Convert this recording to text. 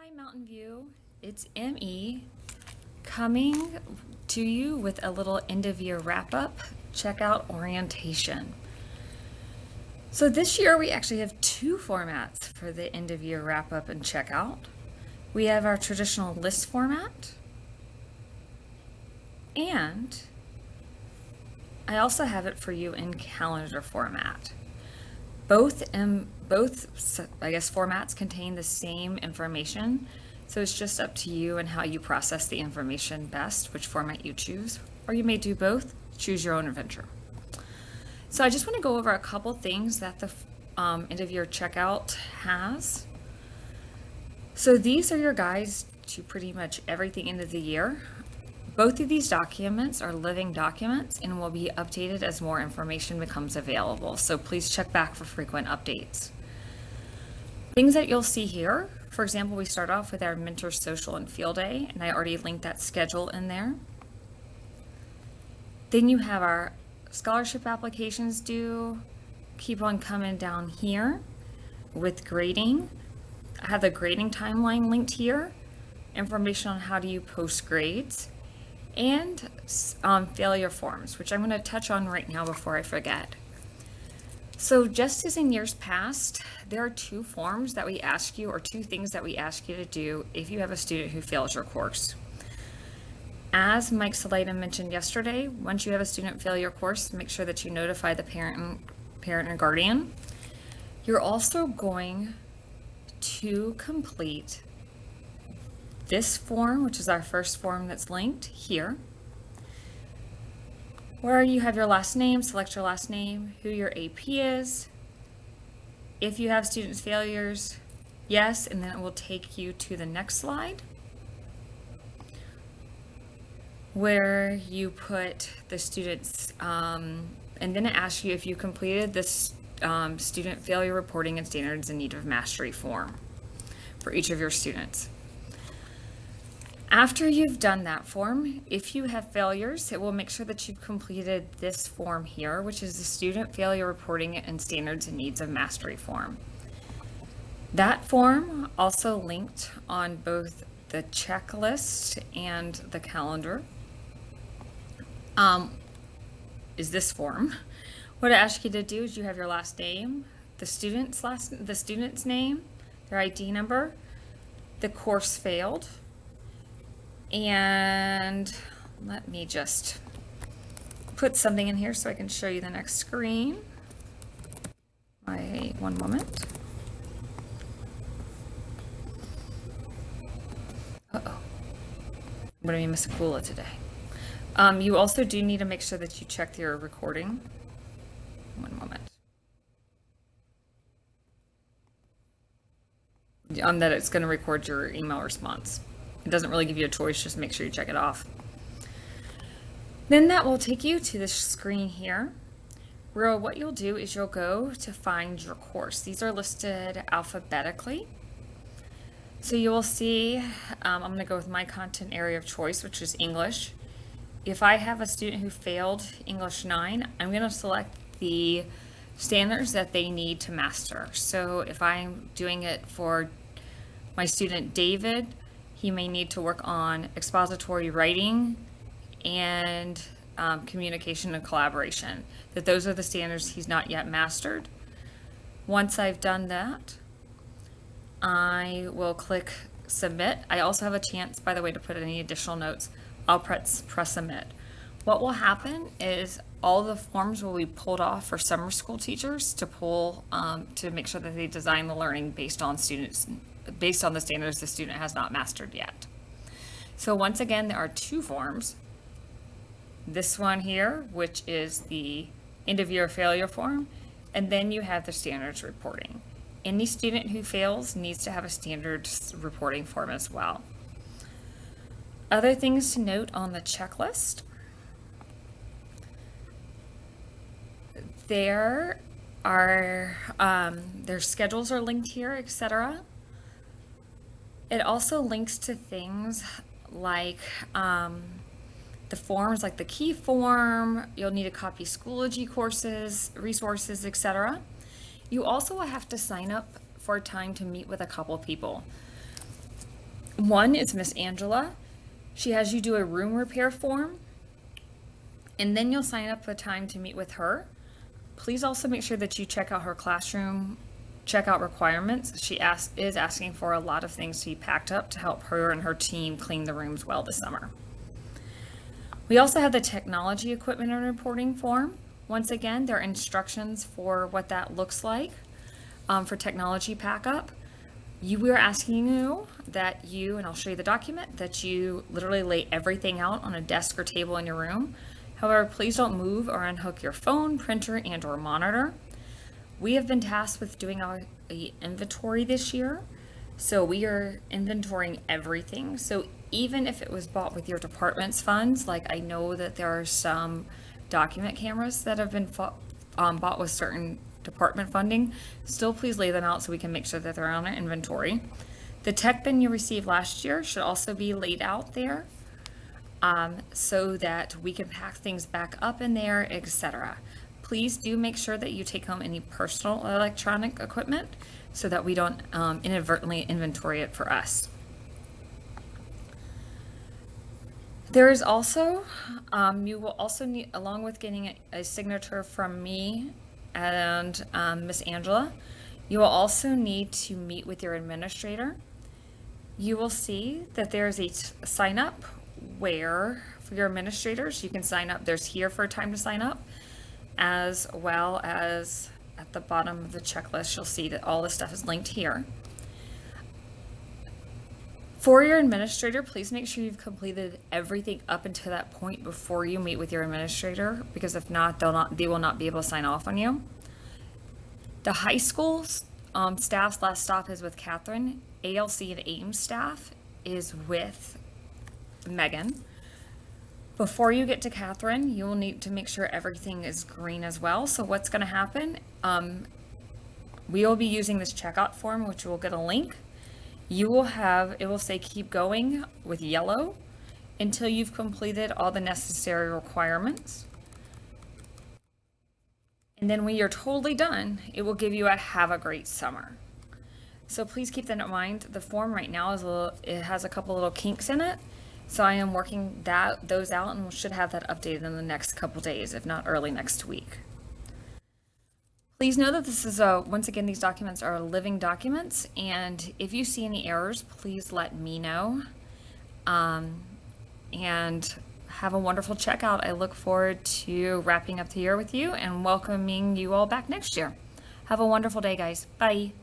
Hi Mountain View, it's ME coming to you with a little end of year wrap up, checkout orientation. So this year we actually have two formats for the end of year wrap up and checkout. We have our traditional list format, and I also have it for you in calendar format. Both formats contain the same information, so it's just up to you and how you process the information best, which format you choose, or you may do both. Choose your own adventure. So I just want to go over a couple things that the end of year checkout has. So these are your guides to pretty much everything end of the year. Both of these documents are living documents and will be updated as more information becomes available. So please check back for frequent updates. Things that you'll see here, for example, we start off with our Mentor Social and Field Day, and I already linked that schedule in there. Then you have our scholarship applications due. Keep on coming down here with grading. I have the grading timeline linked here, information on how do you post grades, and failure forms, which I'm going to touch on right now before I forget. So just as in years past, there are two forms that we ask you, or two things that we ask you to do if you have a student who fails your course. As Mike Salida mentioned yesterday, once you have a student fail your course, make sure that you notify the parent or guardian. You're also going to complete this form, which is our first form that's linked here, where you have your last name, select your last name, who your AP is, if you have student failures, yes, and then it will take you to the next slide where you put the students, and then it asks you if you completed this student failure reporting and standards in need of mastery form for each of your students. After you've done that form, if you have failures, it will make sure that you've completed this form here, which is the Student Failure Reporting and Standards and Needs of Mastery form. That form, also linked on both the checklist and the calendar, is this form. What I ask you to do is you have your last name, the student's name, their ID number, the course failed, and let me just put something in here so I can show you the next screen. One moment. Uh-oh. I'm going to be Miss Akula today. You also do need to make sure that you check your recording. One moment. That it's going to record your email response. It doesn't really give you a choice, just make sure you check it off. Then that will take you to this screen here, where what you'll do is you'll go to find your course. These are listed alphabetically. So you will see, I'm going to go with my content area of choice, which is English. If I have a student who failed English 9, I'm going to select the standards that they need to master. So if I'm doing it for my student David, he may need to work on expository writing and communication and collaboration. Those are the standards he's not yet mastered. Once I've done that, I will click submit. I also have a chance, by the way, to put any additional notes. I'll press submit. What will happen is all the forms will be pulled off for summer school teachers to pull to make sure that they design the learning based on the standards the student has not mastered yet. So once again, there are two forms. This one here, which is the end of year failure form, and then you have the standards reporting. Any student who fails needs to have a standards reporting form as well. Other things to note on the checklist. There are, their schedules are linked here, etc. It also links to things like the forms, like the key form. You'll need to copy Schoology courses, resources, etc. You also will have to sign up for a time to meet with a couple people. One is Miss Angela. She has you do a room repair form, and then you'll sign up for time to meet with her. Please also make sure that you check out her classroom checkout requirements. She is asking for a lot of things to be packed up to help her and her team clean the rooms well this summer. We also have the technology equipment and reporting form. Once again, there are instructions for what that looks like for technology backup. We are asking you that and I'll show you the document, that you literally lay everything out on a desk or table in your room. However, please don't move or unhook your phone, printer, and or monitor. We have been tasked with doing our inventory this year. So we are inventorying everything. So even if it was bought with your department's funds, like I know that there are some document cameras that have been bought with certain department funding, still please lay them out so we can make sure that they're on our inventory. The tech bin you received last year should also be laid out there so that we can pack things back up in there, etc. Please do make sure that you take home any personal electronic equipment so that we don't inadvertently inventory it for us. There is also, you will also need, along with getting a signature from me and Miss Angela, you will also need to meet with your administrator. You will see that there's a sign up where for your administrators, you can sign up. There's here for a time to sign up, as well as at the bottom of the checklist, you'll see that all this stuff is linked here. For your administrator, please make sure you've completed everything up until that point before you meet with your administrator, because if not, they will not be able to sign off on you. The high school staff's last stop is with Catherine. ALC and Ames staff is with Megan. Before you get to Catherine, you will need to make sure everything is green as well. So what's going to happen? We will be using this checkout form, which will get a link. You will have, it will say keep going with yellow until you've completed all the necessary requirements. And then when you're totally done, it will give you a have a great summer. So please keep that in mind. The form right now is it has a couple little kinks in it. So I am working those out and should have that updated in the next couple days, if not early next week. Please know that this is once again, these documents are living documents, and if you see any errors, please let me know. And have a wonderful checkout. I look forward to wrapping up the year with you and welcoming you all back next year. Have a wonderful day, guys. Bye.